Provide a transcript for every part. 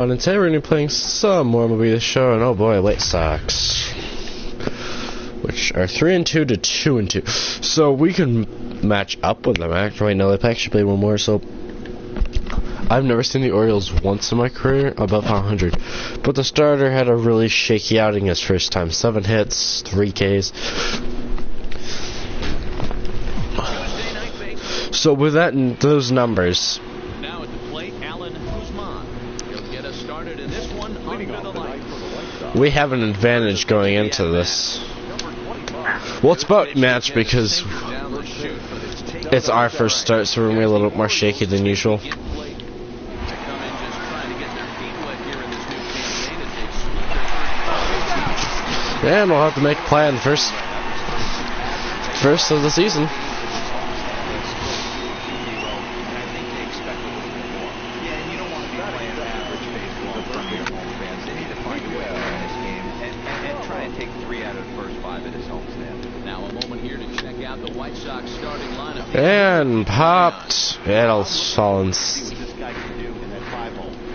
And today we're going to be playing some more MLB The Show, and oh boy, White Sox, which are 3-2 to 2-2. So we can match up with them. Actually, no, they've actually played one more. So I've never seen the Orioles once in my career above 100. But the starter had a really shaky outing his first time. 7 hits, 3 Ks. So with that and those numbers, now at the plate, Alan Guzman. He'll get us started in this one under the lights. we have an advantage going into this. Well, it's about match because it's our first start, so we're going to be a little bit more shaky than usual. And we'll have to make a plan first of the season. And popped. It'll fall in.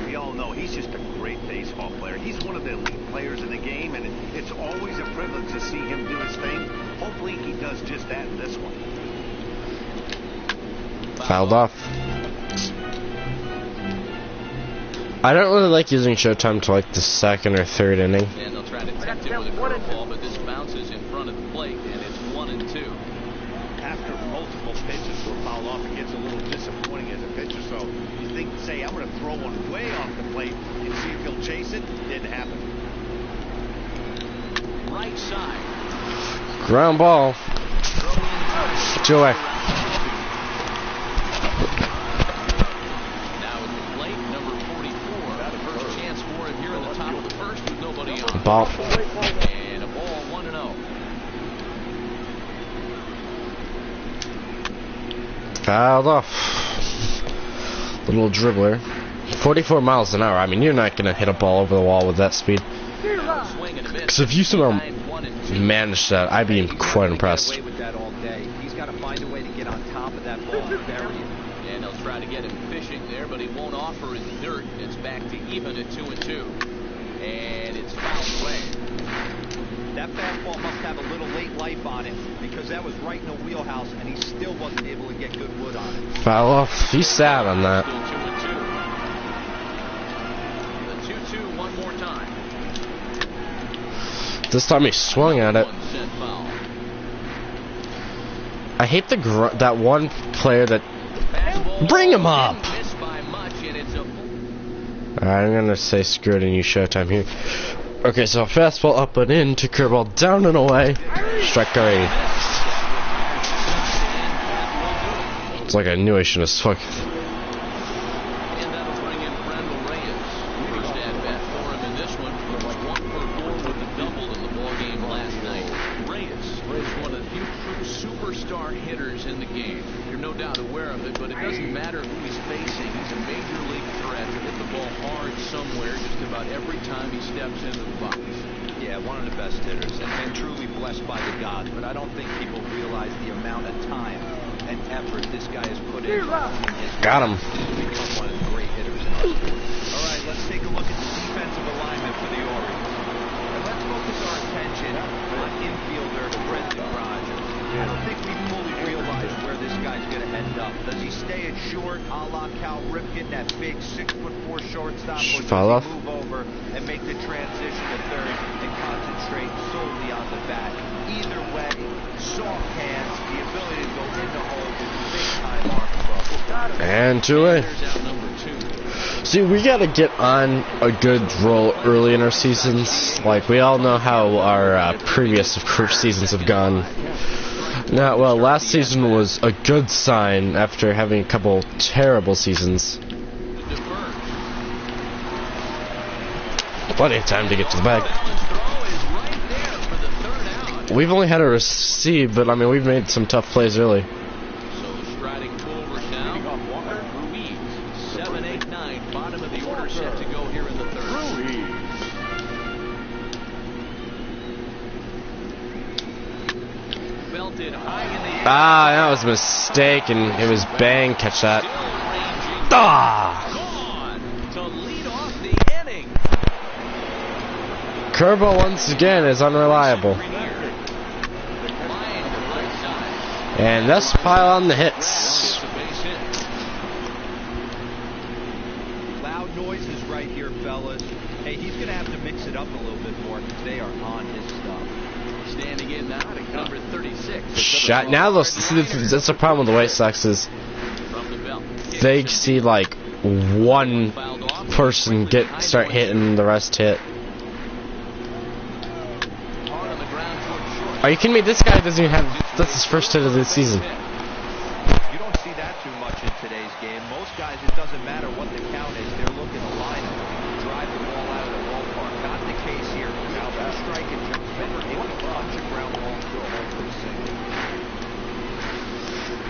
We all know he's just a great baseball player. He's one of the elite players in the game, and it's always a privilege to see him do his thing. Hopefully he does just that in this one. Fouled off. I don't really like using Showtime to like the second or third inning. And they'll try to tempt it with a curveball, but this bounces in front of the plate, and it's 1-2. After multiple pitches were fouled off, it gets a little disappointing as a pitcher. So you think, say, I'm going to throw one way off the plate and see if he'll chase it. Didn't happen. Right side. Ground ball. Joy. Now at the plate, number 44. First chance for him here in the top of the first with nobody on. Ball. And a ball 1-0. Fouled off. Little dribbler. 44 miles an hour. I mean, you're not going to hit a ball over the wall with that speed. Because if you somehow manage that, I'd be quite impressed. He's got to find a way to get on top of that ball and bury it. And they'll try to get him fishing there, but he won't offer in the dirt. It's back to even at 2-2. And it's fouled away. That fastball must have a little late life on it because that was right in the wheelhouse and he still wasn't able to get good wood on it. Foul off. He's sad on that. Still 2-2. The 2-2 one more time. This time he swung at it. I hate that one player that... Bring him up! Alright, I'm gonna say screw it and use Showtime here. Okay, so fastball up and in to curveball down and away. Strike 3. It's like I knew I shouldn't have swung. And that'll bring in Randall Reyes. First at bat for him in this one. 1 for 4 with the double in the ball game last night. Reyes is one of the few true superstar hitters in the game. You're no doubt aware of it, but it doesn't matter who he's facing. He's a major league threat to hit the ball hard somewhere just about every time he steps into the box. Yeah, one of the best hitters and truly blessed by the gods, but I don't think people realize the amount of time and effort this guy has put in. Got him. To become one of the great hitters in our sport. All right, let's take a look at the defensive alignment for the Orioles. And let's focus our attention on infielder Brendan Rodgers. I don't think we fully realize where this guy's going to end up. Does he stay at short, a la Cal Ripken, that big 6'4" shortstop, or does he move over and make the transition to third and concentrate solely on the bat? Either way, soft hands, the ability to go in the hole with big-time arm trouble. And 2-away. See, we gotta get on a good roll early in our seasons. Like, we all know how our previous seasons have gone. Now, well, last season was a good sign after having a couple terrible seasons. Plenty of time to get to the bag. We've only had to receive, but I mean, we've made some tough plays early. So striding forward now, Ruiz, 7, 8, 9, bottom of the order set to go here in the third. Belted high in the air. Ah, that was a mistake, and it was bang. Catch that. Ah! To lead off the Curveball once again is unreliable. And let's pile on the hits. Loud noises right here, fellas. Hey, he's going to have to mix it up a little bit more because they are on his stuff. Standing in now at number 36. Shot. Now that's the problem with the White Sox is they see like one person start hitting, the rest hit. Are you kidding me? This guy doesn't even have. That's his first hit of the season. You don't see that too much in today's game. Most guys, it doesn't matter what the count is. They're looking to line up, drive the ball out of the ballpark. Not the case here. Now that strike it comes better. They want to punch a ground ball to a home for a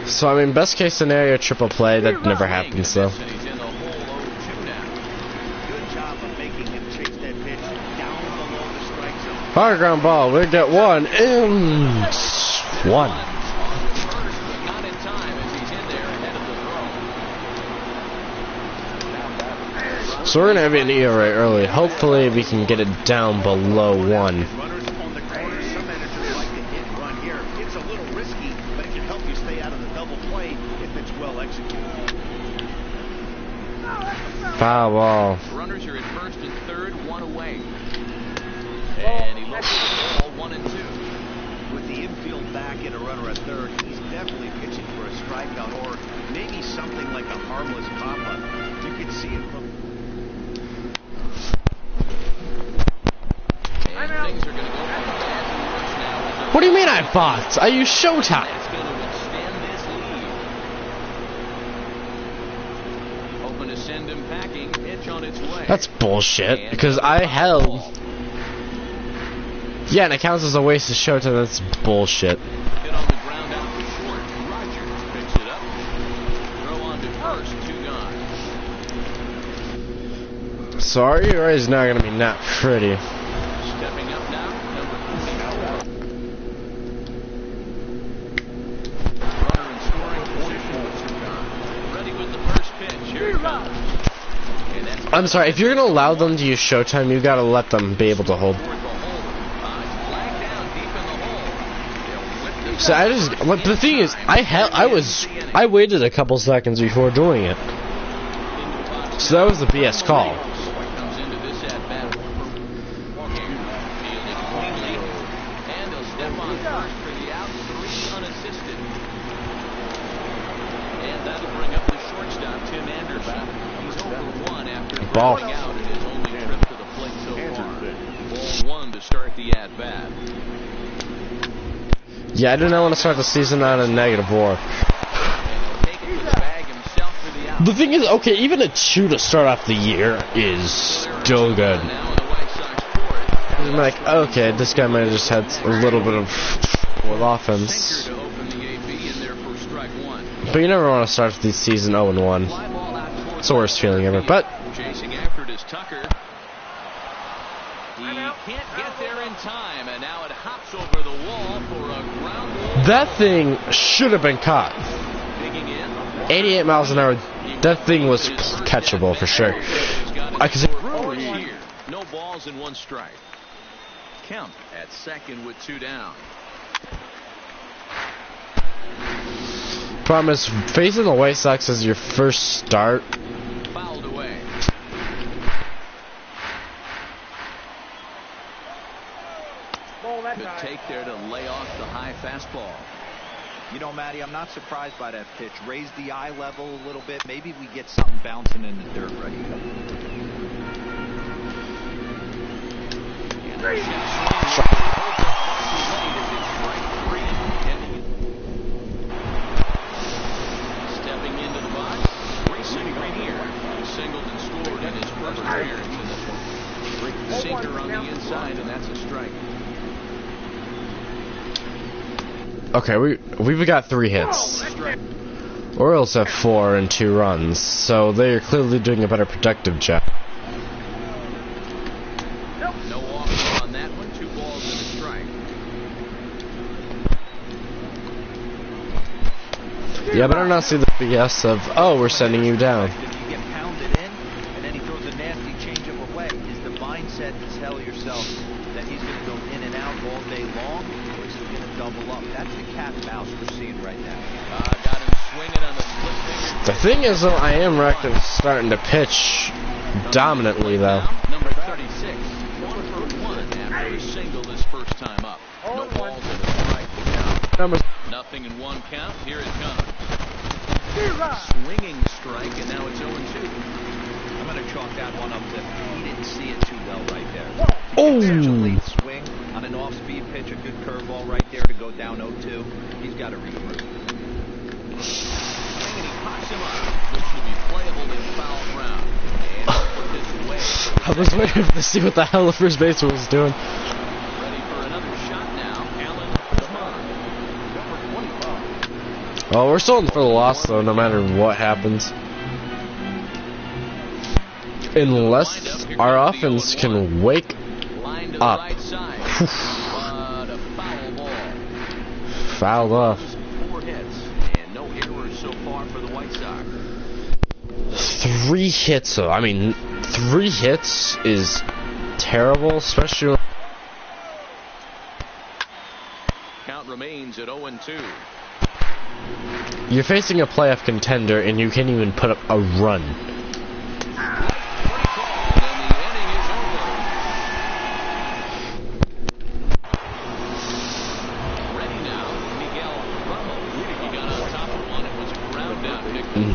single. So I mean, best case scenario, triple play. That never happens though. Good job of making him chase that pitch down below the strike zone. Hard ground ball. We get one and one. Not in time as he's in there ahead of the throw. So we're gonna have an ERA early. Hopefully we can get it down below 1. Runners on the corner. Some managers like to hit and run here. It's a little risky, but it can help you stay out of the double play if it's well executed. Foul ball. Runners are at first and third, one away. And he looks at the ball, 1 and 2. With the infield back and a runner at third, he's definitely pitching for a strikeout or maybe something like a harmless pop-up. You can see it from... And things are going to go from bad to worse now. What do you mean I boxed? I use Showtime. It's going to extend this lead. Hoping to send him packing. Pitch on its way. That's bullshit. Because I held. Yeah, and it counts as a waste of Showtime. That's bullshit. Hit on the ground out to short. Rogers picks it up. Throw on to first, 2 gone. So our ERA is not going to be not pretty. Stepping up now, number 44. Runner in scoring position with 2 gone. Ready with the first pitch. Here it comes. And that's I'm sorry, if you're going to allow them to use Showtime, you got to let them be able to hold. toward the hole. It's flagged down deep in the hole. They'll whip the So I just, but the thing is, I waited a couple seconds before doing it. So that was the BS call. comes into this at bat for Fielding cleanly, and he'll step on first for the out, 3 unassisted. And that'll bring up the shortstop, Tim Anderson. He's over 1 after Ball. grounding out in his only trip to the plate so far. Ball 1 to start the at bat. Yeah, I do not want to start the season on a negative WAR. And he'll take it to the bag himself for the out. The thing is, okay, even a 2 to start off the year is still good. Now in the White Sox court. I'm like, okay, this guy might have just had a little bit of offense. Sinker to open the AB in there for strike 1. But you never want to start the season 0-1. Fly ball out towards It's the worst feeling ever. But chasing after it is Tucker. He can't get there in time, and now it hops over the wall for a ground ball. that thing should have been caught. Digging in. 88 miles an hour. That thing was catchable for sure. Here. No balls and 1 strike. Kemp at second with 2 down. Problem is, facing the White Sox as your first start. Fouled away. Good take there to lay off the high fastball. You know, Matty, I'm not surprised by that pitch. Raise the eye level a little bit. Maybe we get something bouncing in the dirt right here. Stepping into the box, racing Grenier. He singled and scored in his first appearance in this one. Sinker on the inside, and that's a strike. Okay, we've got 3 hits. Orioles have 4 and 2 runs, so they are clearly doing a better productive job. No off on that one. 2 balls and a strike. Yeah, but I don't see the BS of, oh, we're sending you down. If you get pounded in, and then he throws a nasty changeup away, is the mindset mindset to tell yourself that he's going to go in and out all day long, or is he going to double up? That's the cat and mouse we're seeing right now. Got him swinging on the split finger. The thing is, though, I am starting to pitch dominantly, though. Number 36, 1 for 1 after a single this first time up. No balls and a strike to count. Number Nothing in 1 count. Here it comes. Swinging strike, and now it's 0-2. I'm going to chalk that one up to he didn't see it too well right there. Oh. Such a late swing on an off-speed pitch, a good curveball right there to go down 0-2. He's got to regroup. Swing, and he pops him up, which will be playable in foul ground. And put this away. I was waiting to see what the hell the first baseman was doing. Ready for another shot now. Alan Guzman. Oh, we're still in for the loss, though, no matter what happens. Unless our offense can wake Line to the up. right side. But a foul ball. Fouled off. 4 hits and no errors so far for the White Sox. 3 hits, though. I mean, 3 hits is terrible, especially. Count remains at 0-2. You're facing a playoff contender, and you can't even put up a run.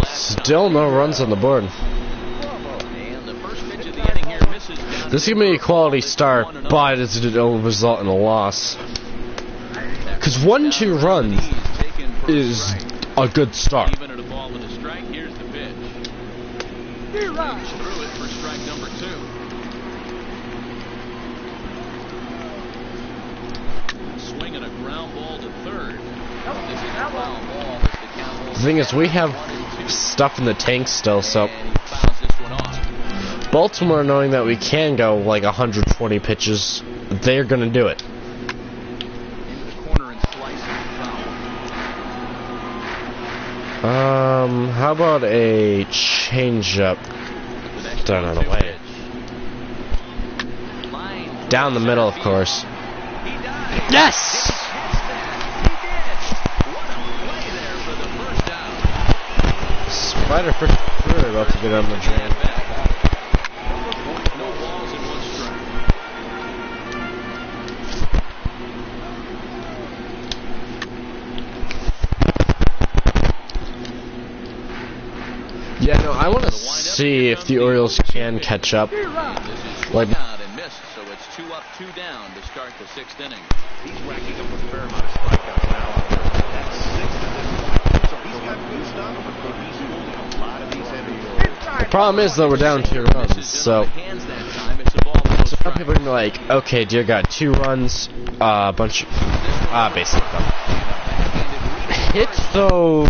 Still no runs on the board. This is going to be a quality start, but it'll result in a loss. Because 1-2 runs is a good start. Even at a ball and a strike, here's the pitch. Through it for strike number 2. Swinging a ground ball to third. This is a foul ball as the count holds. The thing is, we have stuff in the tank still, so And he fouls this one off. Baltimore, knowing that we can go like 120 pitches, they're going to do it. Into the corner and slicing foul. How about a changeup down on the way? Line Down the middle, of course. He dives. Yes! Spider for sure about to get on the drain. No balls and 1 strike. Yeah, no, I want to see if the Orioles can catch up. This is Like, swung out and missed, so it's 2 up, 2 down to start the 6th inning. He's racking up a fair amount of strikeouts now. That's 6 at this point. So he's got good stuff, but he's holding a lot of these heavy. the problem is, though, we're down 2 runs, so Hands that time, it's a ball with no some strike. people are going to be like, okay, dear God, 2 runs, a bunch of, basically, hits, though,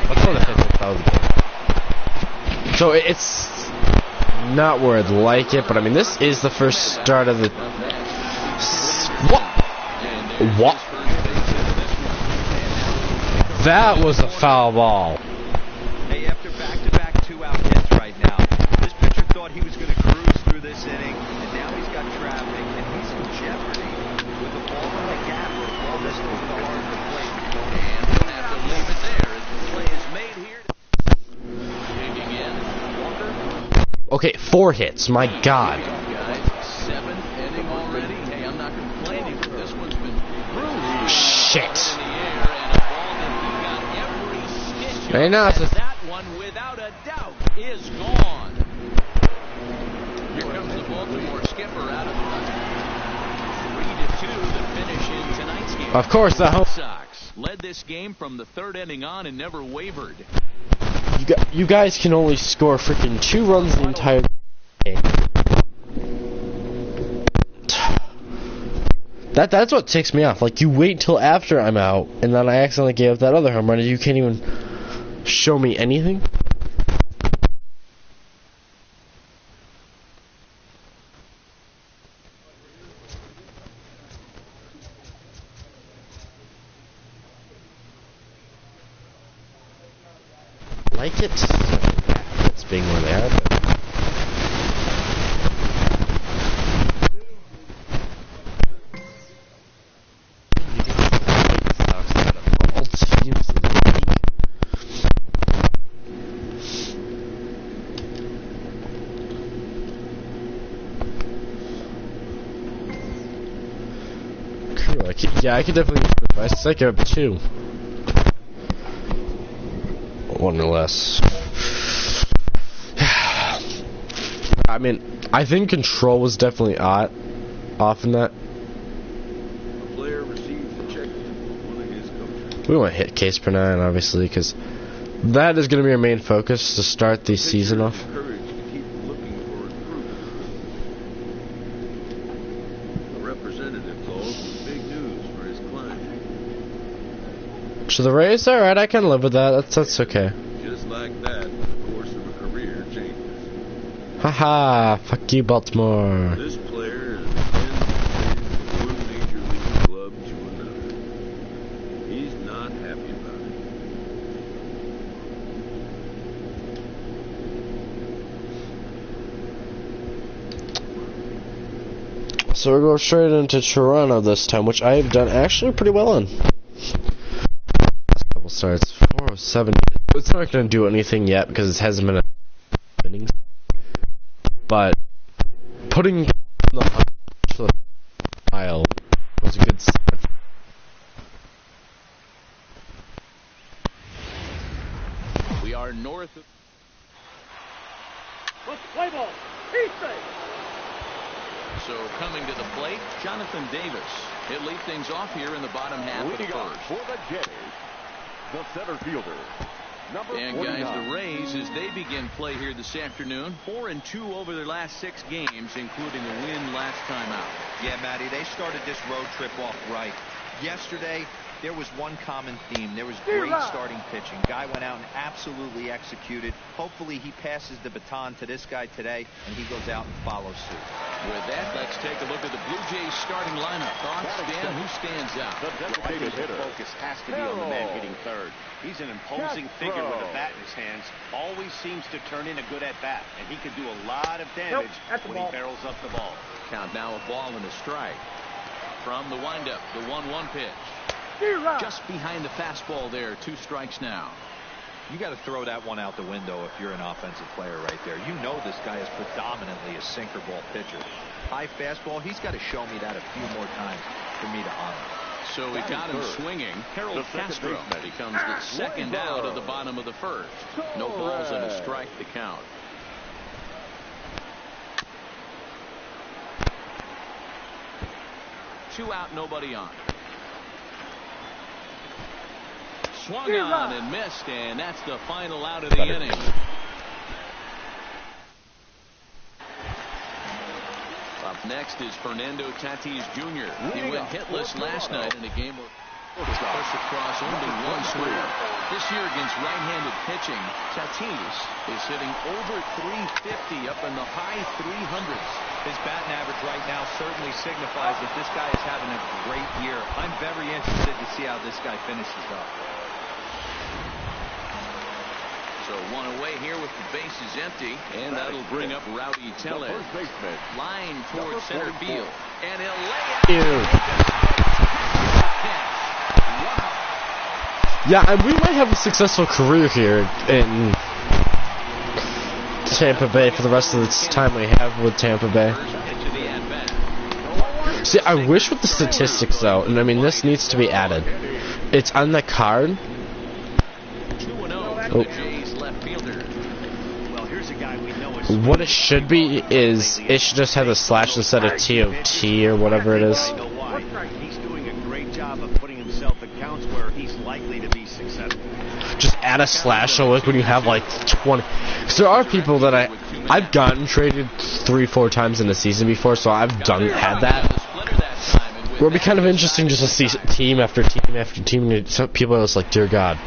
let's go to hits, so it's not where I'd like it, but I mean, this is the first start of the, what? That was a foul ball. Hey, after back-to-back 2-out hits right now, this pitcher thought he was going to cruise through this inning, and now he's got traffic, and he's in jeopardy with the ball in the gap or the ball missed over the heart of the plate. And we'll have to leave it there as the play is made here. Digging in, Walker. Okay, 4 hits, my God. Guys, 7th inning already. Hey, I'm not complaining, but this one's been brutal. Shit. In the air, and a ball that he got every stitch of. Right now, it's And a- that one, without a doubt, is gone. Here comes the Baltimore skipper out of the run. 3-2 to finish in tonight's game. Of course, the home. Sox led this game from the 3rd inning on and never wavered. You guys can only score freaking 2 runs the entire game. That's what ticks me off. Like, you wait till after I'm out, and then I accidentally gave up that other home run, and you can't even show me anything. Like it. It's being where they are. But Yeah, I could definitely use advice. I could have 2. 1 or less. I mean, I think control was definitely off in that. A player receives a check from one of his coaches. We want to hit case per 9, obviously, because that is going to be our main focus to start the season off. Encouraged to keep looking for improvement. A representative calls with big news for his client. So the Rays, alright, I can live with that. That's okay. Just like that, the course of a career changes. Haha, fuck you, Baltimore. This player has been from one major league club to another. He's not happy about it. So we're going straight into Toronto this time, which I have done actually pretty well in. Last couple starts, 407. It's not going to do anything yet because it hasn't been a innings. But putting the pile was a good start. We are north of... Let's play ball. He's safe. So coming to the plate, Jonathan Davis. He'll lead things off here in the bottom half of the first. For the Jays, the center fielder, number And 49. guys, the Rays, as they begin play here this afternoon, 4-2 over their last 6 games, including a win last time out. Yeah, Matty, they started this road trip off right. Yesterday, there was one common theme. There was great starting pitching. Guy went out and absolutely executed. Hopefully, he passes the baton to this guy today, and he goes out and follows suit. With that, let's take a look at the Blue Jays starting lineup. Thoughts, Dan? Who stands out? The designated hitter. Focus has to be on the man hitting third. He's an imposing figure with a bat in his hands. Always seems to turn in a good at-bat, and he can do a lot of damage when he barrels up the ball. Count now a ball and a strike. From the windup, the 1-1 pitch. Just behind the fastball there, 2 strikes now. You got to throw that one out the window if you're an offensive player right there. You know this guy is predominantly a sinker ball pitcher. High fastball, he's got to show me that a few more times for me to honor. So we got him swinging. Harold Castro becomes the second out of the bottom of the first. No balls and a strike to count. Two out, nobody on. Swung on and missed, and that's the final out of the inning. Up next is Fernando Tatis Jr. He went hitless last night in a game where he was pushed across only 1 swing. This year against right-handed pitching, Tatis is hitting over 350 up in the high 300s. His batting average right now certainly signifies that this guy is having a great year. I'm very interested to see how this guy finishes up. So 1 away here with the bases empty, and that'll bring up Rowdy Tellez. Line towards center field, and he'll lay it. Wow. Yeah, and we might have a successful career here in Tampa Bay for the rest of the time we have with Tampa Bay. See, I wish with the statistics though, and I mean this needs to be added. It's on the card. 2-0 the Jays left fielder. Well, here's a guy we know is What it should be is it should just have a slash instead of TOT or whatever it is. I know why. He's doing a great job of putting himself in counts where he's likely to be successful. Just add a slash so like when you have like 20. Because there are people that I've gotten traded 3-4 times in a season before, so I've had that. It would be kind of interesting just to see team after team after team. And some people are just like, dear God.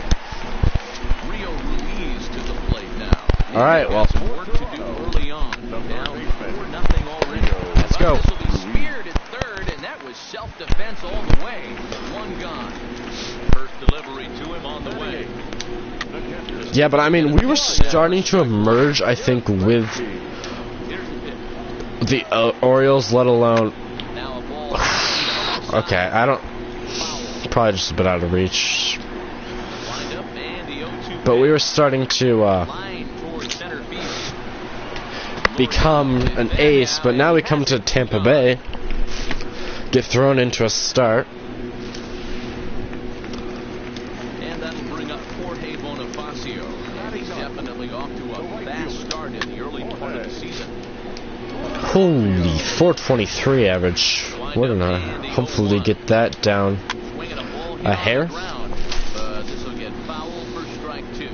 Rio Ruiz to the plate now. All right, well, Work to do early on. Down 4-0 already. let's go. This will be speared at third, and that was self-defense all the way. 1 gone. First delivery to him on the way. Yeah, but I mean, we were starting to emerge, I think, with the Orioles, let alone. Now a ball. Okay, I don't. Probably just a bit out of reach. Lined up and the 0-2 But we were starting to line towards center field. become an ace, but now we come to Tampa Bay, get thrown into a start. Holy, 423 average. We're gonna hopefully get that down a hair. This will get foul for strike 2.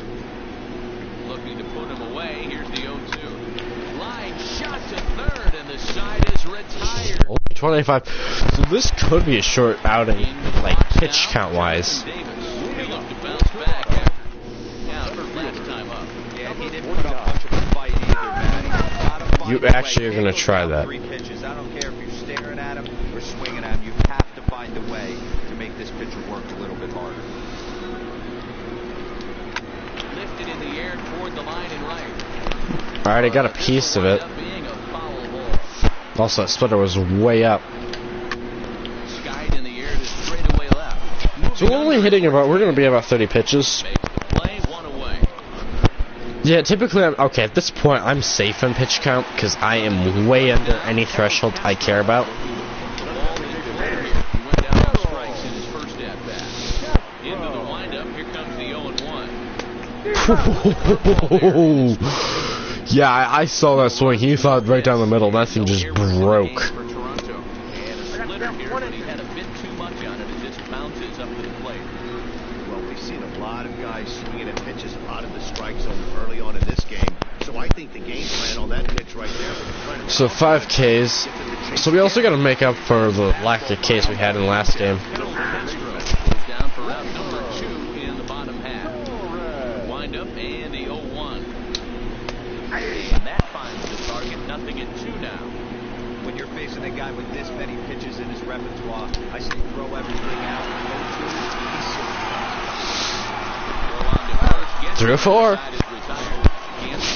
Looking to put him away. Here's the 0-2. Line shot to third, and the side is retired. Only 25. So this could be a short outing, like pitch count wise. Davis will look to bounce back after last time up. Yeah, he didn't put up much of a fight either, man. You actually are gonna try that. 3 pitches. I don't care if you're staring at him or swinging at him. You have to find a way to make this pitcher work a little bit harder. Lifted in the air toward the line and right. Alright, I got a piece of it. Being a foul ball. Also, that splitter was way up. Skied in the air to straightaway left. So we're only hitting about, we're gonna be about 30 pitches. Makes the play, 1 away. Yeah, typically, okay, at this point, I'm safe in pitch count because I am way under any threshold I care about. The ball is clear here. He went down on strikes in his first at bat. Into the windup. Here comes the 0-1. Yeah, I saw that swing. He thought right down the middle. That thing just broke. For Toronto. And a splitter here, but he had a bit too much on it. It just bounces up to the plate. Well, we've seen a lot of guys swinging at pitches out of the strike zone early on in this game. So I think the game plan on that pitch right there was trying to So 5 Ks. So we also got to make up for the lack of Ks we had in the last game. Harold Castro is down for out number 2 in the bottom half. Wind up and the 0-1. And that finds the target. Nothing at 2 now. When you're facing a guy with this many pitches in his repertoire, I say throw everything out. Go 3 or 4.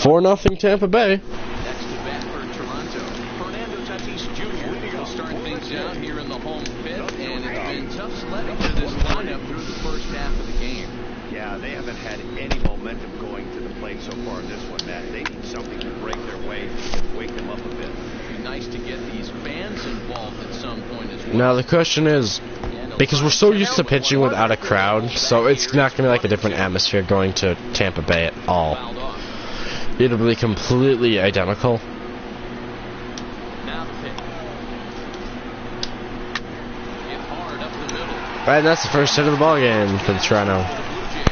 4-0 Tampa Bay. Next to bat for Toronto, Fernando Tatis Jr. will start things out here in the home fifth, and it's been tough sledding for this lineup through the first half of the game. Yeah, they haven't had any momentum going to the plate so far in this one, Matt. They need something to break their way and wake them up a bit. It'd be nice to get these fans involved at some point as well. Now the question is, because we're so used to pitching without a crowd, so it's not going to be like a different atmosphere going to Tampa Bay at all. Fouled off. It'll be completely identical. Now the pitch. Hit hard up the middle. And that's the first hit of the ball game for the Toronto. For the Blue Jays.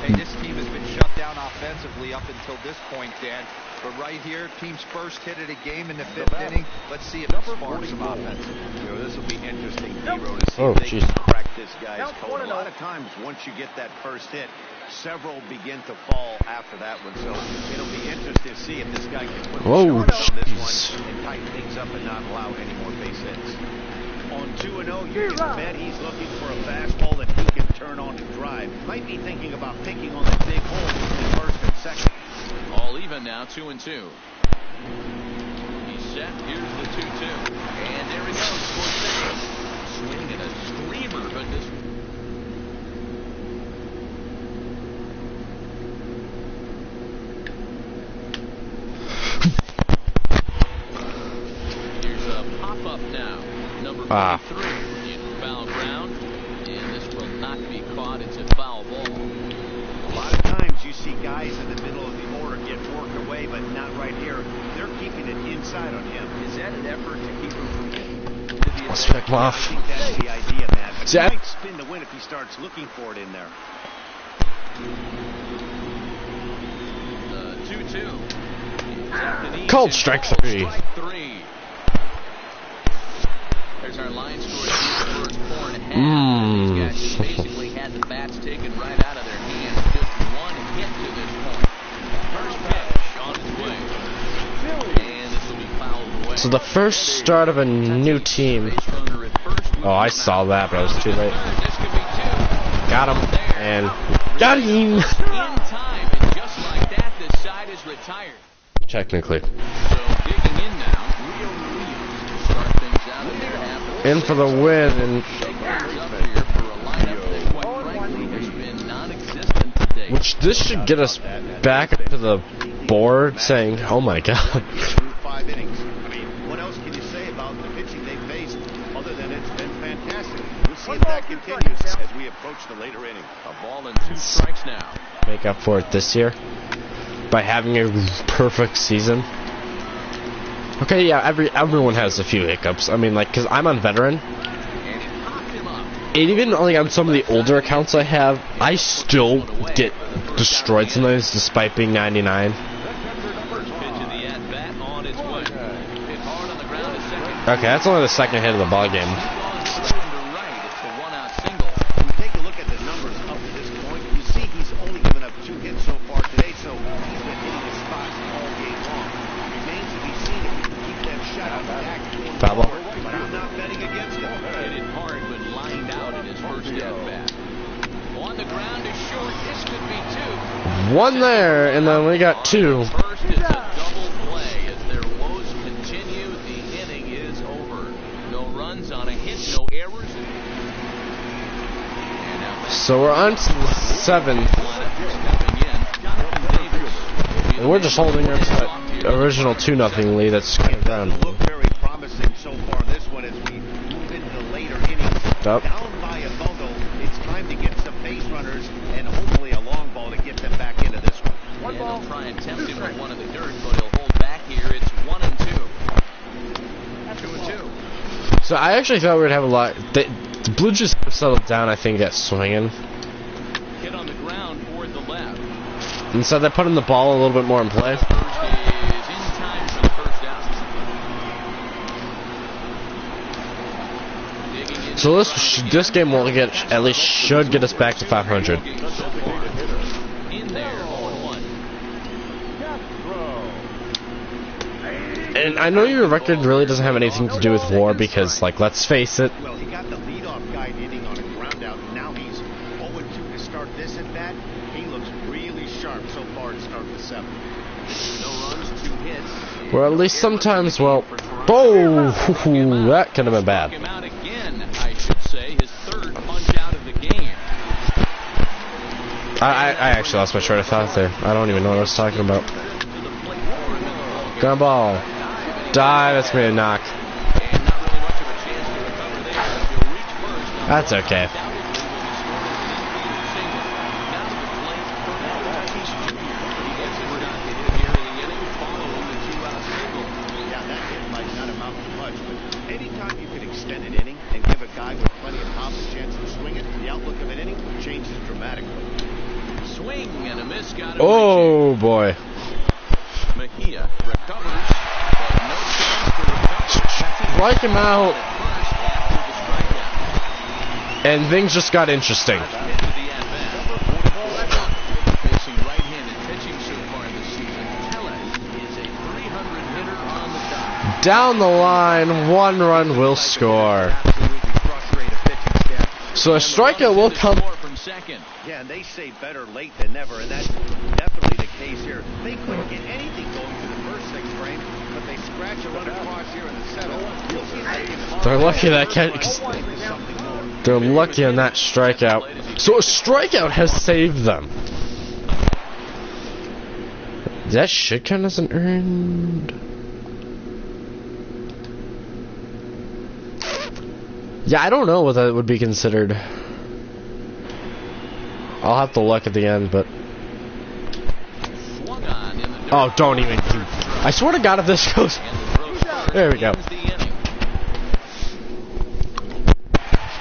Hey, this team has been shut down offensively up until this point, Dan. But right here, team's first hit of the game in the 5th inning. Let's see if it sparks some offense. You know, this will be interesting, Hero, to see Oh, if they jeez. can crack this guy's code. A lot of times, once you get that first hit, several begin to fall after that one. So it'll be interesting to see if this guy can put Whoa, the short on this jeez. one and tighten things up and not allow any more base hits. On 2-0, you can bet he's looking for a fastball that he can turn on and drive. Might be thinking about picking on the big hole in first and second. All even now, 2-2. He's set. Here's the 2-2. And there he goes for second. Swing and a screamer, but this. Here's a pop-up now. Number 43 in foul ground. And this will not be caught. It's a foul ball. A lot of times you see guys in the middle of the order get worked away, but not right here. They're keeping it inside on him. Is that an effort to keep him from getting to the Let's pick him I off. think that's the idea, Matt. But he Zach. might spin the win if he starts looking for it in there. 2-2. Called strike 3. Strike 3. There's our line score at the first 4.5. These guys just basically had the bats taken right out of their hands. Just one hit to this point. First pitch on its way. And this will be fouled away. So the first start of a new team. Base runner at first. Oh, I saw that, but I was too late. This could be 2. Got him. And got him. In time, and just like that, this side is retired. Technically. So digging in now, Rio Ruiz to start things out in their half. In for the win. And Shake things up here for a lineup that, quite frankly, has been non-existent today. which this should get us back to the board saying, oh my god. Through 5 innings. I mean, what else can you say about the pitching they faced other than it's been fantastic? We'll see if that continues as we approach the later inning. A ball and 2 strikes now. Make up for it this year. by having a perfect season. Okay, yeah, everyone has a few hiccups. I mean, like, because I'm on veteran, and even like on some of the older accounts I have, I still get destroyed sometimes despite being 99. Okay, that's only the second hit of the ball game. Take a look at the numbers up to this point. You see he's only given up 2 hits so far today, so he's been hitting his spots all game long. Remains to be seen if he can keep that shot on the back going Pablo. forward, but I'm not betting against him. Hit it hard when lined out in his first at-bat. On the ground is short. This could be 2. One there, and then we got 2. First is a double play as their woes continue. The inning is over. No runs on a hit, no errors. And now So we're on to the 7th, stepping in, Jonathan Davis. and we're just holding up to that original 2-0 lead that's kind of It ground. doesn't look very promising so far in this one as we move into the later innings. Up. Down by a bundle, it's time to get some base runners and hopefully a long ball to get them back into this one. And they'll try and tempt him with one of the dirt, but he'll hold back here. It's 1-2. 2-2. So I actually thought we would have a lot. The Blue Jays have settled down, I think, at swinging. Hit on the ground toward the left. And so they're putting the ball a little bit more in play. First is in time for the first out. Digging in So this game will at least should get us back to 500. in there, 0-1. Throw. And I know your record really doesn't have anything to do with WAR because, like, let's face it, Well, he got the leadoff guy inning on a ground out. Now he's 0-2 to start this at bat. He looks really sharp so far to start the 7th. No runs, 2 hits. or at least sometimes, well, oh, that could have been bad. Him out again, I should say. His 3rd punch out of the game. I actually lost my train of thought there. I don't even know what I was talking about. Ground ball. Die, that's me a knock. And not really much of a chance to recover there. He'll reach first. That's okay. Yeah, that hit might not amount to much, but anytime you can extend an inning and give a guy with plenty of pop a chance to swing it, the outlook of an inning changes dramatically. Swing and a miss. Got him. Oh boy. Mejia recovers, but no chance to recover. Strike him out. First after the strikeout. And things just got interesting. Into the at-bat. Facing right-handed pitching so far this season. Tellez is a 300 hitter on the dot. Down the line, 1 run will score. Absolutely frustrated pitching staff. So a strikeout will come. From second. Yeah, and they say better late than never, and that's definitely the case here. They couldn't get anything going through the first 6 frames, but they scratch a run across here in the 7th. You'll see they can They're lucky that they're lucky on that strikeout. So a strikeout has saved them. That shit count as an earned. Yeah, I don't know what that would be considered. I'll have to look at the end, but Swung on in the dirt. oh, don't even. I swear to God, if this goes, And the throw first there we go. ends the inning.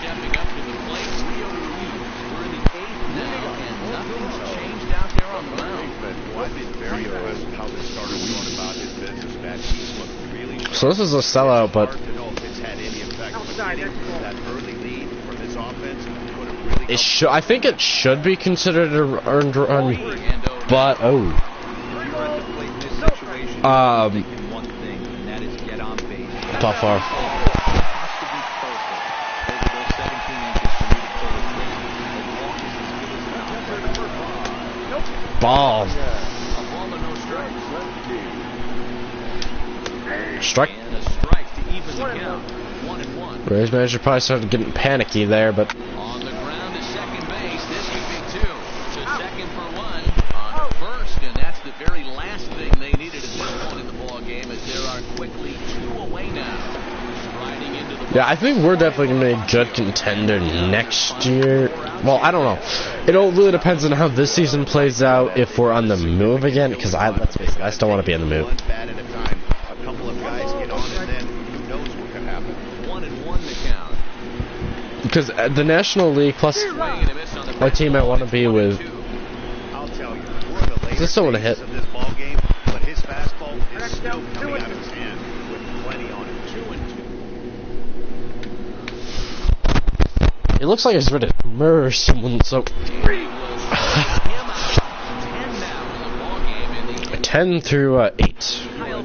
Stepping up to the plate, Leo Ruiz. We're in the 8th now, and nothing's changed out there on the mound. Well, I've been very impressed with how this starter's going about his business, man. He's looked really sharp. So this is a sellout, but Hard to know if it's had any effect on getting that early lead from his offense. Could have really it should. I think it should be considered an earned run, And but You're at the plate in this situation. Thinking one thing, and that is get on base. how far? It has to be perfect over those 17 inches for you to pull the trigger. As long as it's good as it's Ball. a ball and no strikes. Strike. And a strike to even the count. 1-1. Rays manager probably started getting panicky there, but On the ground to second base. This could be 2. To second for 1. On to first, and that's the very last thing they needed at this point in the ball game, as there are quickly 2 away now. Yeah, I think we're definitely going to be a good contender next year. Well, I don't know. It all really depends on how this season plays out, if we're on the move again, because let's face it, I still want to be on the move. One bat at a time. A couple of guys get on, and then who knows what could happen. 1-1 the count. Because the National League plus my team I want to be with. I'll tell you, we're in the later This still want to hit. stages of this ball game, but his fastball is still coming out of his hand with plenty on it. It looks like he's ready to murder someone. So 10 through 8. All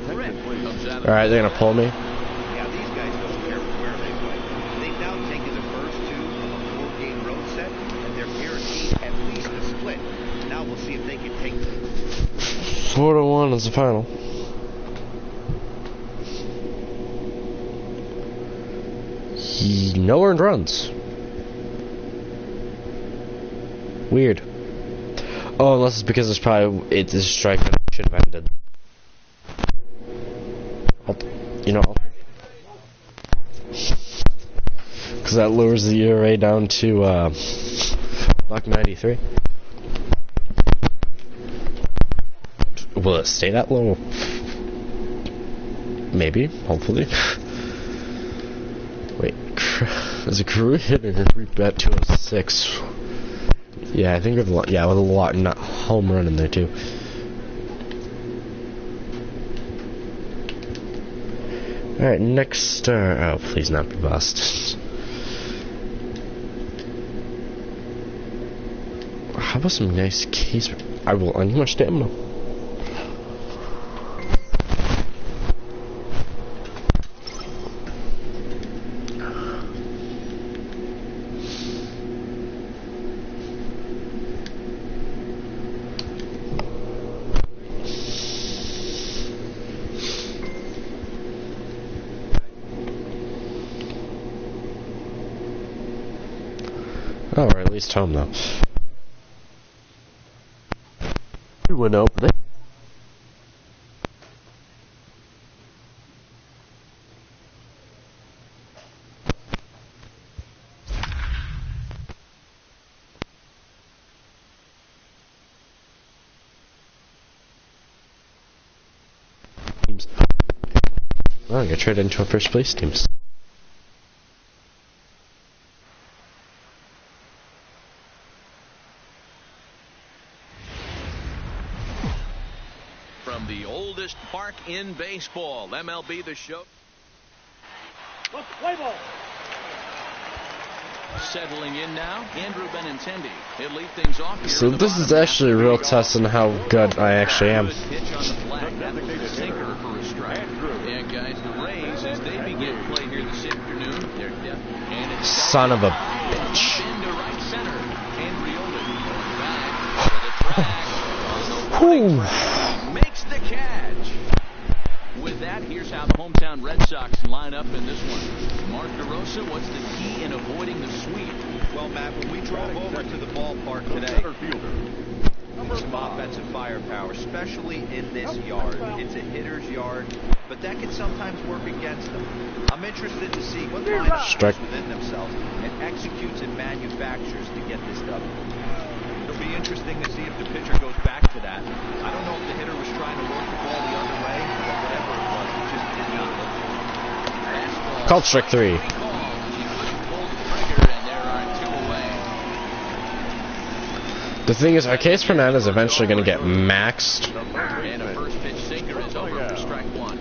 right, they're gonna pull me. Yeah, these guys don't care where they play. They've now taken the first 2 of a 4-game road set, and they're guaranteed at least a split. Now we'll see if they can take them. 4-1 is the final. No earned runs. Weird. Oh, unless it's because it's a strike that should have ended. Because that lowers the ERA down to $1.93. Will it stay that low? Maybe, hopefully. Wait, there's a career hitter at 206. Yeah, I think with a lot, not home run in there too. All right, next. Oh, please not be bust. How about some nice case? I need more stamina. Oh, or at least home though. We went over teams. Oh, I got traded into a first place team. From the oldest park in baseball, MLB The Show. Settling in now, Andrew Benintendi. He'll lead things off here. So this is actually a real test on how good I actually am. Pitch on the flag. That was a sinker for a strike. And guys, the Rays, as they begin play here this afternoon, they're depth. And it's Son of a bitch. into right center. Andrioli going back for the track. On the running track. Makes the catch. With that, here's how the hometown Red Sox line up in this one. Mark DeRosa, what's the key in avoiding the sweep? Well, Matt, when we drove over to the ballpark today, some offensive firepower, especially in this yard. It's a hitter's yard, but that can sometimes work against them. I'm interested to see what kind of strikes within themselves and executes and manufactures to get this done. It'll be interesting to see if the pitcher goes back to that. I don't know if the hitter was trying to work the ball the other way, but whatever it was, it just did not look good. Called strike 3. The thing is, Arcades Fernandez is eventually going to get maxed. And a first pitch sinker is over for strike 1.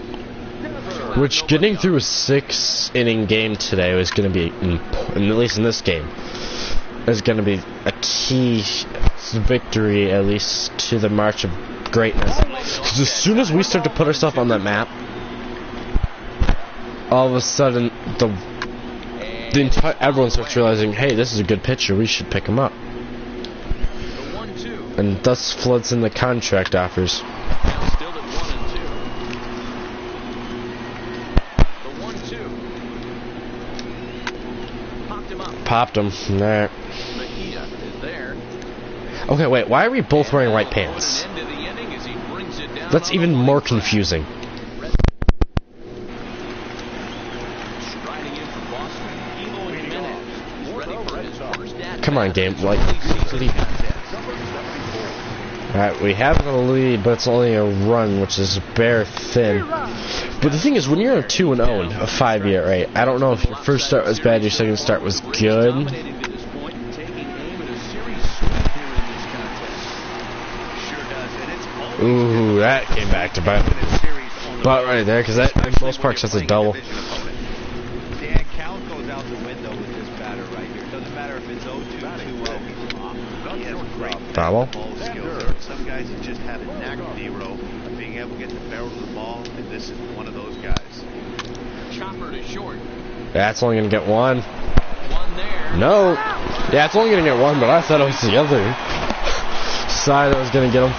Which, getting through a 6-inning game today was going to be, at least in this game, is going to be a key victory, at least to the march of greatness. Because as soon as we start to put ourselves on that map, all of a sudden, the entire everyone starts realizing, hey, this is a good pitcher, we should pick him up. And thus floods in the contract offers. Now still at 1-2. The 1-2. Popped him up. Popped him. Nah. Mejia is there. Okay, wait. Why are we both wearing white pants? That's even more confusing. Strike Come on, game. Like, alright, we have the lead, but it's only a run, which is bare thin. But the thing is, when you're a 2-0 in a 5-year, right? I don't know if your first start was bad, your second start was good. Ooh, that came back to bite. But right there, because that in most parks that's a double. Dan, count goes out the window with this batter right here. Doesn't matter if it's 0-2, 2-0, he's off. He has great double. ball skills. Some guys that just have a knack of zero of being able to get the barrel of the ball, and this is one of those guys. Chopper to short. That's only going to get one. One there. No. Yeah, it's only going to get one, but I thought it was the other side that was going to get him.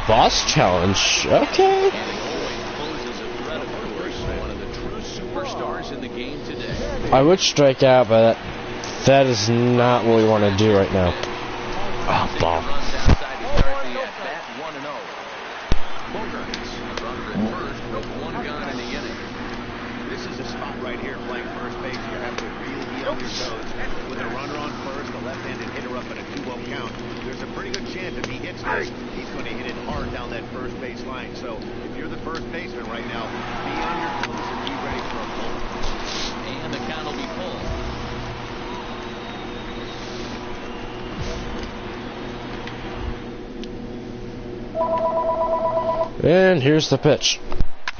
Boss challenge. Okay. And he always poses a threat, of course. One of the true superstars in the game today. I would strike out, but that is not what we want to do right now. Oh, ball. Runs outside to start the at-bat, 1-0. Bogarts, runner at first, with one gun in the inning. This is a spot right here playing first base. You have to really be on your toes. With a runner on first, a left-handed hitter up at a 2-0 count, there's a pretty good chance if he hits this, he's going to hit it hard down that first base line. So if you're the first baseman right now, be on your toes and be ready for a pull. And the count will be full. And here's the pitch.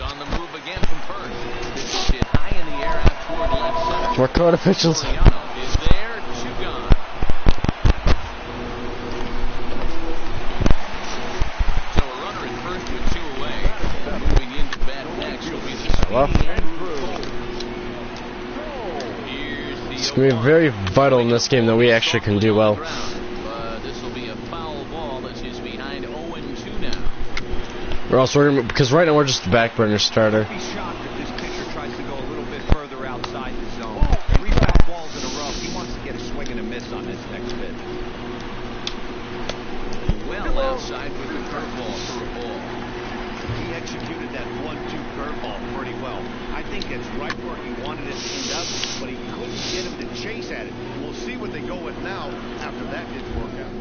On the move again from first. This hit high in the air out toward left center. More quarter pitches. Soriano is there, 2 gone. So a runner at first with 2 away. Moving into bat next will be the Hello? Here's the It's going to be very vital in this game that we actually can do well. But this will be a foul ball as he's behind 0-2 now. Or else we're gonna, because right now we're just a back burner starter. Be shocked if this pitcher tries to go a little bit further outside the zone. 3 foul balls in a row. He wants to get a swing and a miss on this next pitch. Well outside with the curveball for a ball. He executed that 1-2 curveball pretty well. I think it's right where he wanted it to end up, but he couldn't get him to chase at it. We'll see what they go with now after that didn't work out.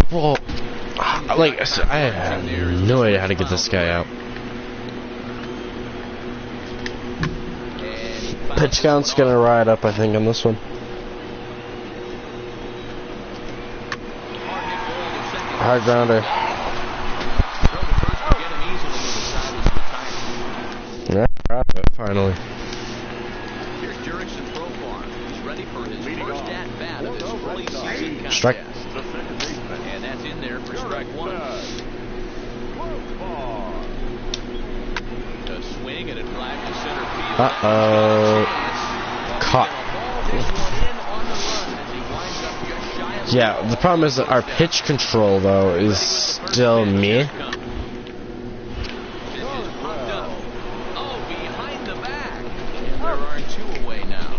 Well, like, I have no idea how to get this guy out. Pitch count's gonna ride up, I think, on this one. Hard grounder. Yeah, drop it, finally. Here's Jurickson Profar. He's ready for his first at-bat of this early season contest. Strike. And that's in there for strike 1. A swing and a drive to center field. Uh-oh. Caught. Yeah, the problem is that our pitch control, though, is still me. This is roughed up. Oh, behind the back. And there are 2 away now.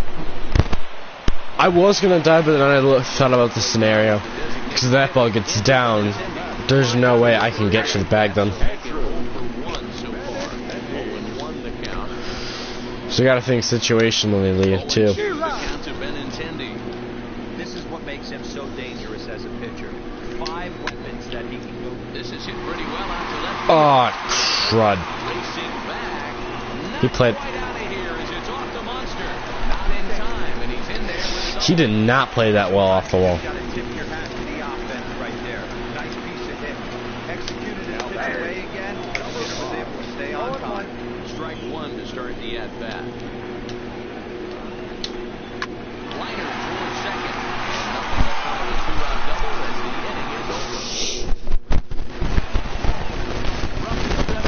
I was gonna die, but then I thought about the scenario. Because if that ball gets down, there's no way I can get to the bag then. So you gotta think situationally, too. This is what makes him so dangerous as a pitcher. 5 weapons that he can go. This is hit pretty well out to left. Oh, crud. Racing back. He played. Right out of here as it's off the Munster. Not in time, and he's in there with his He did not play that well off the wall. You gotta tip your hat to the offense right there. Nice piece of hit. Executed it pitch away again. The hitter was able to stay on time. strike 1 to start the at-bat. Liner towards second. And nothing to follow the 2-out double as the inning is over.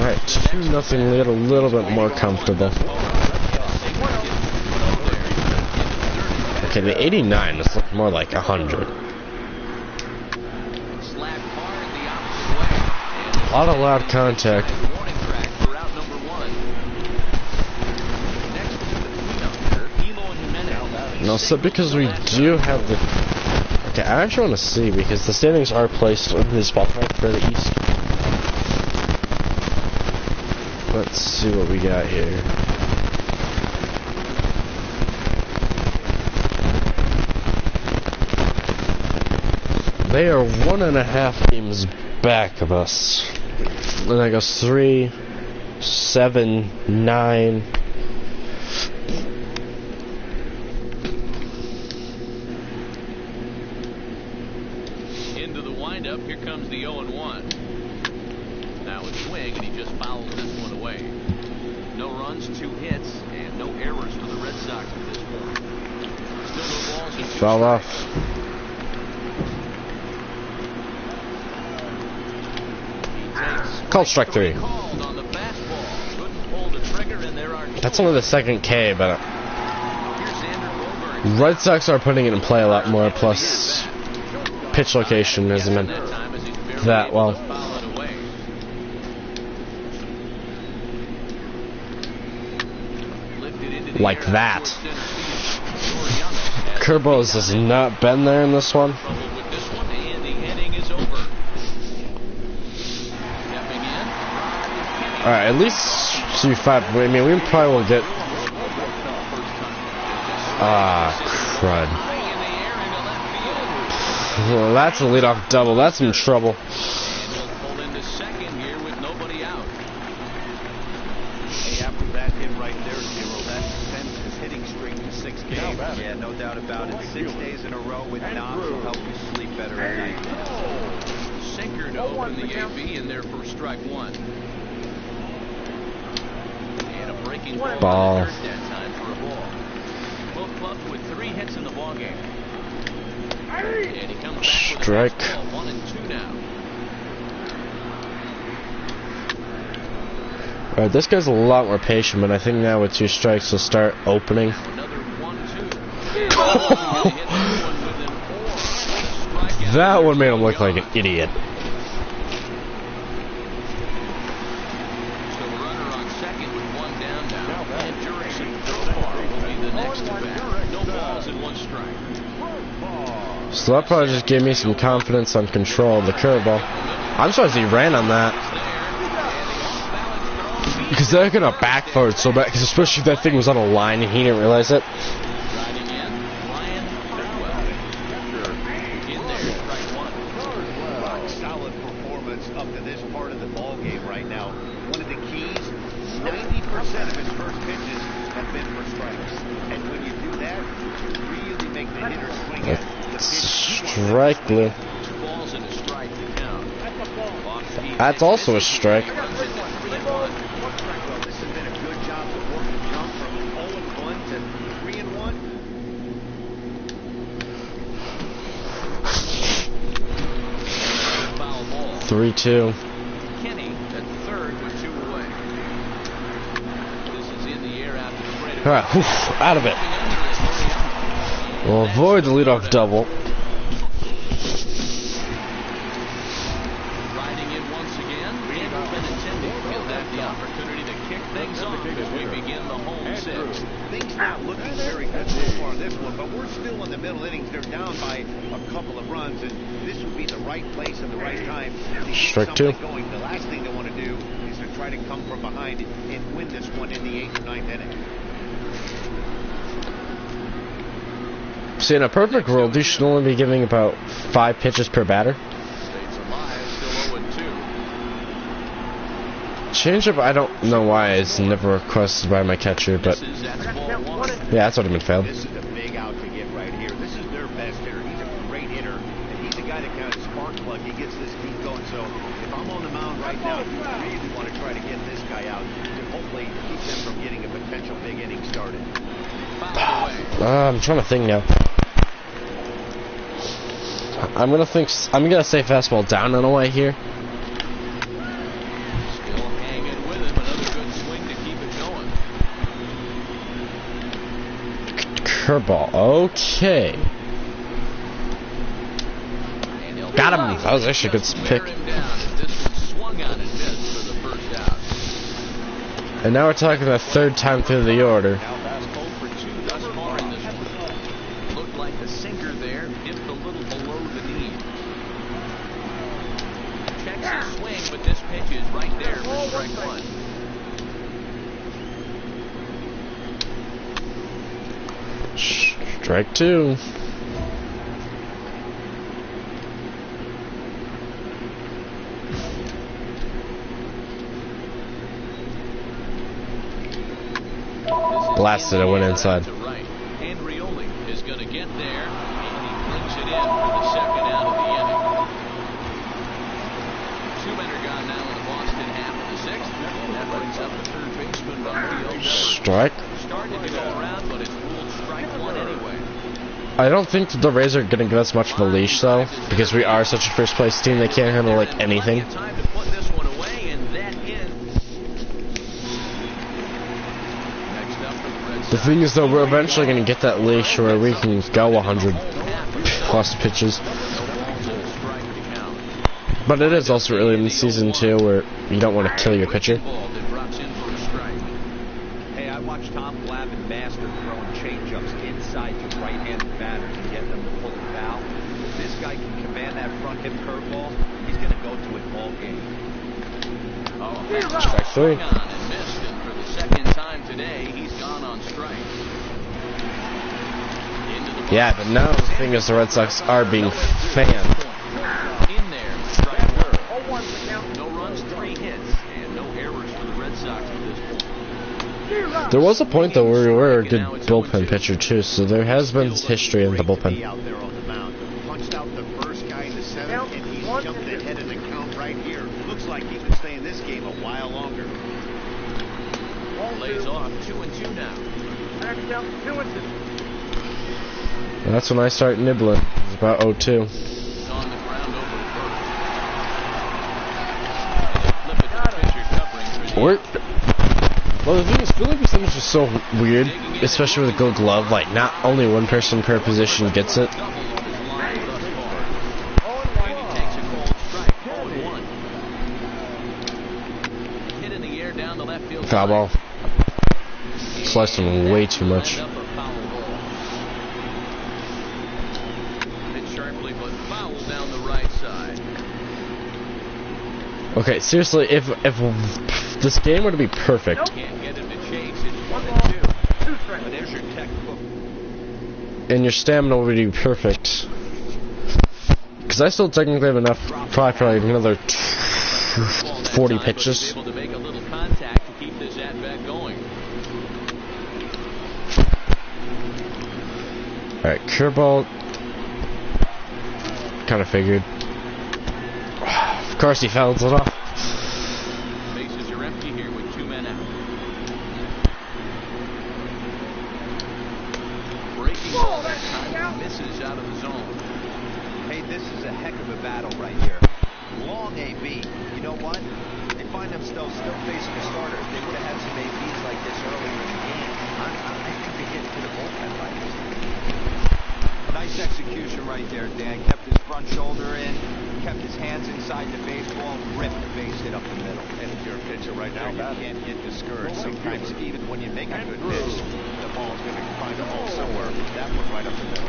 Alright, 2-0 lead, a little bit more comfortable. Okay, the 89 is looking more like 100. Slapped hard the opposite way. A lot of loud contact. Warning track for out number 1. Next to the cleanup hitter, Eloy Jimenez. No, so because we do have the... Okay, I actually want to see, because the standings are placed in this ballpark for the East. Let's see what we got here. They are 1.5 games back of us. And that goes 3, 7, 9. Into the windup, here comes the 0-1. Now a swing, and he just fouls this one away. No runs, 2 hits, and no errors for the Red Sox at this point. Still no balls and 2 Foul off. Called strike 3. Called on the fastball. Couldn't pull the trigger, and there are That's only the second K, but Here's Xander Bogaerts. Red Sox are putting it in play a lot more. Plus, pitch location hasn't been That time as he's barely that able well. to foul it away. Lifted into the Like air that. towards center field. Soriano has Curveballs has not been there in this one. trouble with this one, and the inning is over. Stepping in. Alright, at least C5. I mean, we probably will get. Ah, crud. High in the air into left field. Well, that's a leadoff double. That's in trouble. And he'll pull into second here with nobody out. Hey, after that hit right there, Zero, that sends his hitting streak to 6 games. Yeah, no doubt about it. 6 days in a row with knocks will help you sleep better at night. Sinker to open the AB in there for strike 1. And a breaking Ball. on the third that time for a ball. Both clubs with 3 hits in the ball game. And he comes back Strike. with a fastball, 1 and 2 now. Alright, this guy's a lot more patient, but I think now with 2 strikes he'll start opening. Another 1-2. That one made him look like an idiot. So runner on second with 1 down now. And Jurickson Profar will be the next to bat. No balls and 1 strike. So that probably just gave me some confidence on control of the curveball. I'm surprised he ran on that. Because they're going to back forward so bad, because especially if that thing was on a line and he didn't realize it. Riding in, Ryan Caldwell. In there, strike 1. Rock solid performance up to this part of the ball game right now. One of the keys, 90% of his first pitches have been for strikes. And when you do that, you really make the hitter swing at the pitch. Strike, Lou. 2 balls and a strike to count. Off-speed That's pitch also a misses, strike. runs into 3-1. Well, this has been a good job to work the jump from 0-1 to 3-1. Foul ball. 3-2. Kenny at third with 2 away. This is in the air after the break. Alright, out of it. We'll avoid the leadoff double. Riding in once again, Daniel Benintendi. He'll have the opportunity to kick things off as we begin the home 6. Things not looking very good so far this one, but we're still in the middle innings. They're down by a couple of runs, and this would be the right place and the right time to get Strike 2. something going. The last thing they want to do is to try to come from behind and win this one in the 8th or 9th inning. See, in a perfect world, you should only be giving about 5 pitches per batter. Stays alive, still 0-2. Changeup, I don't know why it's never requested by my catcher, but Misses, that's ball 1. yeah, that's what I've been failed. This is a big out to get right here. This is their best hitter. He's a great hitter, and he's a guy that kind of spark plug. He gets this team going. So if I'm on the mound right now, you really want to try to get this guy out to hopefully keep them from getting a potential big inning started. Fouled away. I'm trying to think now. I'm gonna say fastball down and away here. Still hanging with him. Another good swing to keep it going. Curveball. Okay. And he'll Got him. That was actually a good just pick. wear him down as this one swung on and missed for the first out. And now we're talking the 3rd time through the order. Now that's 0 for 2 thus far in this one. Looked like the sinker there, dipped a little below the knee. Checks his swing, but this pitch is right there for strike 1. Strike 2. blasted it, went inside. To right. Andrioli is going to get there, and he brings it in for the second out of the inning. 2 men are gone now in the Boston half of the sixth. That brings up the third baseman, Mario. Strike. Started to go around, but it's ruled strike one anyway. I don't think the Rays are going to give us much of a leash, though, because we are such a first-place team. They can't handle, like, anything. Time to put this one away, and that in. Next up for the Red Sox. The thing is, though, we're eventually going to get that leash where we can go 100-plus pitches. But it is also early in the season, too, where you don't want to kill your pitcher. Hey, I watched Tom Glavine master throwing change-ups inside the right-handed batters and get them to pull a foul. If this guy can command that front-hip curveball, he's going to go to it all game. Strike three. And missed, and for the second time today, he's gone on strike. Yeah, but now the thing is, the Red Sox are being fanned. In there, strike one. No runs, 3 hits, and no errors for the Red Sox at this point. There was a point, though, where we were a good bullpen pitcher, too, so there has been history in the bullpen. Out there on the mound. Punched out the first guy in the seventh, and he's jumped ahead of the count right here. Looks like he could stay in this game a while longer. Lays off 2-2 now. And that's when I start nibbling. It's about 0-2. On the ground over first. Well, the thing is, fielding percentage is so weird, especially with a Gold Glove. Like, not only one person per position gets it. Foul ball. Sliced him way too much. Okay, seriously, if this game were to be perfect, and your stamina would be perfect, because I still technically have enough, probably for like another 40 pitches. Alright, curveball. Kind of figured. Of course he fouls it off. Bases are empty here with 2 men out. Breaking ball that time, misses out of the zone. Hey, this is a heck of a battle right here. Long AB. You know what? They find themselves still facing a starter. If they would have had some ABs like this earlier in the game, I think they get to the bullpen by this time. Nice execution right there, Dan. Kept his front shoulder in, kept his hands inside the baseball, ripped the base hit up the middle. And if you're a pitcher right now, You can't get discouraged. Sometimes even when you make a good pitch, the ball's going to find a hole somewhere. That one right up the middle.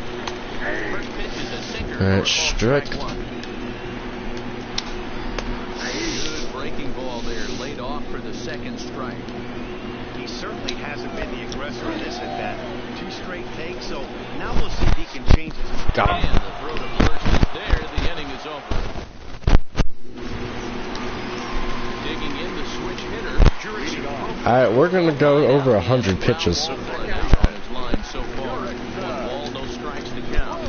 First pitch is a sinker. Alright, strike. Good breaking ball there, laid off for the second strike. He certainly hasn't been the aggressor in this at bat. 2 straight takes, so now we'll see if he can change his. Got him. And the throw to first is there. The inning is over. Digging in the switch hitter. Alright, we're gonna go over 100 pitches. On his line so far. 1 ball, no strikes to count.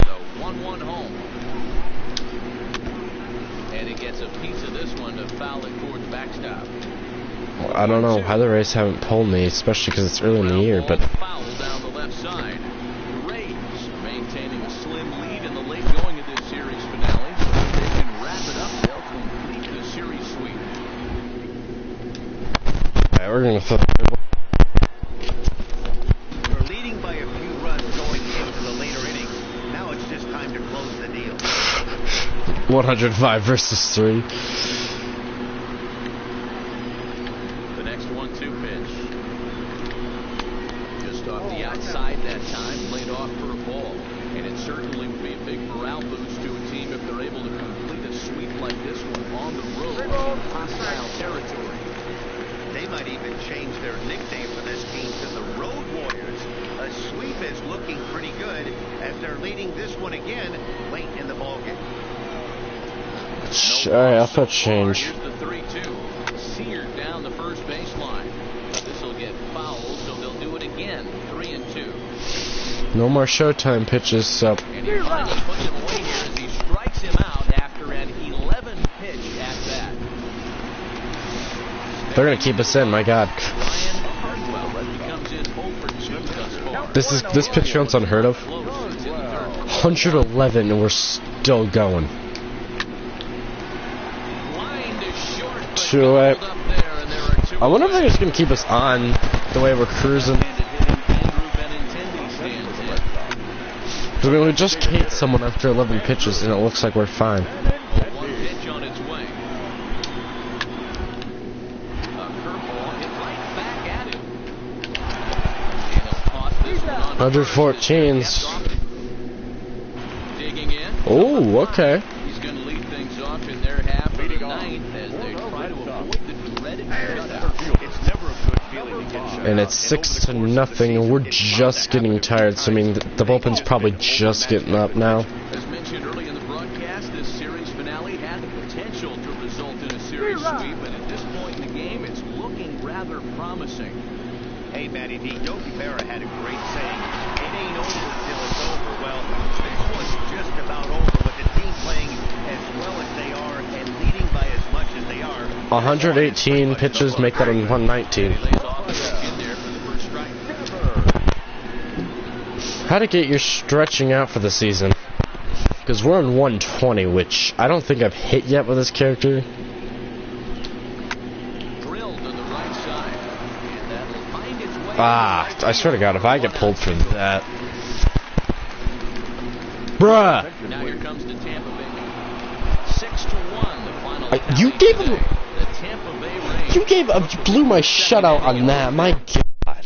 The 1-1 home. And he gets a piece of this one to foul it toward the backstop. I don't know how the Rays haven't pulled me, especially because it's early in the year, but Foul down the left side. The Rays maintaining a slim lead in the late going of this series finale. If they can wrap it up, they'll complete the series sweep. alright, we're gonna flip. We're leading by a few runs going into the later innings. Now it's just time to close the deal. 105 versus 3. The next 1-2 pitch. Just off the outside that time, laid off for a ball. And it certainly would be a big morale boost to a team if they're able to complete a sweep like this one on the road in hostile territory. They might even change their nickname for this team to the Road Warriors. A sweep is looking pretty good as they're leading this one again late in the ballgame. Alright, I'll put change. Here's the 3-2. Seared down the first baseline. This will get fouled, so they'll do it again. 3-2. No more Showtime pitches, so And he finally puts him away here as he strikes him out after an 11-pitch at bat. they're gonna keep us in, my god. Ryan Hartwell comes in 0 for 2 thus far. This pitch count's unheard of. Close. It's in the third. 111 and we're still going. Line to short, but To doubled it. up there, and there are 2 I wonder if they're away. just gonna keep us on the way we're cruising. Handed hitting Andrew Benintendi stands in. I mean, we just caved someone after 11 pitches and it looks like we're fine. One pitch on its way. A curveball hit right back at him. And he'll toss this one on to first. 114s. Digging in. Oh, okay. He's going to lead things off in their half of the ninth as they try to avoid the dreaded shutout. It's never a good feeling to get shut And out. it's 6-0 and we're just getting tired, so I mean, the bullpen's probably just getting up now. As mentioned early in the broadcast, this series finale had the potential to result in a series sweep, and at this point in the game, it's looking rather promising. Hey, Matty D, Yogi Berra had a great saying, it ain't over till it's over. Well, this one's just about over, but the team playing as well as they are and leading by as much as they are. 118 pitches make that on 119. He lays off the hook in there for the first strike. How to get your stretching out for the season? Because we're on 120, which I don't think I've hit yet with this character. Drilled to the right side, and that'll find its way. Ah, I swear to God, if I get pulled for that. Bruh! Now here comes the Tampa Bay. 6-1, the final. You tally gave him. today. The Tampa Bay Rays. You blew my shutout on that. My God.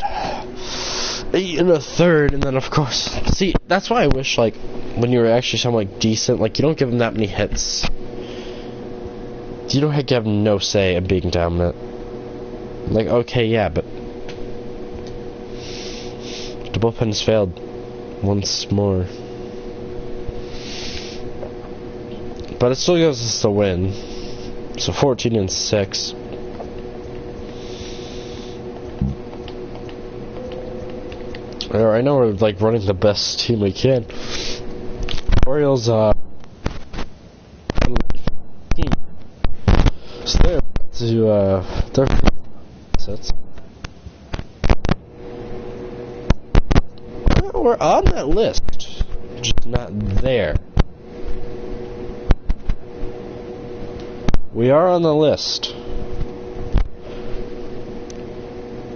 8 1/3, and then of course, see, that's why I wish, like, when you were actually somewhat like decent, like, you don't give them that many hits. You don't have to have no say in being dominant. Like, okay, yeah, but the bullpen has failed once more. But it still gives us the win. So 14-6. Right now we're like running the best team we can. Orioles so they're to their sets. We're on that list, just not there. We are on the list.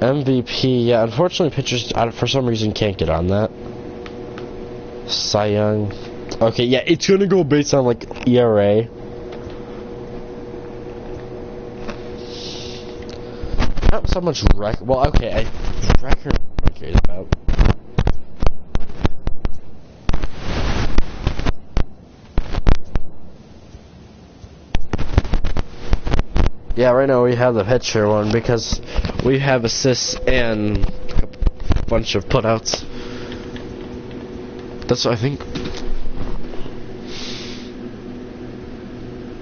MVP, yeah, unfortunately pitchers for some reason can't get on that. Cy Young. Okay, yeah, it's gonna go based on like ERA. Not so much record. Well, okay, record I don't care about. Yeah, right now we have the pitcher one because we have assists and a bunch of putouts. That's what I think.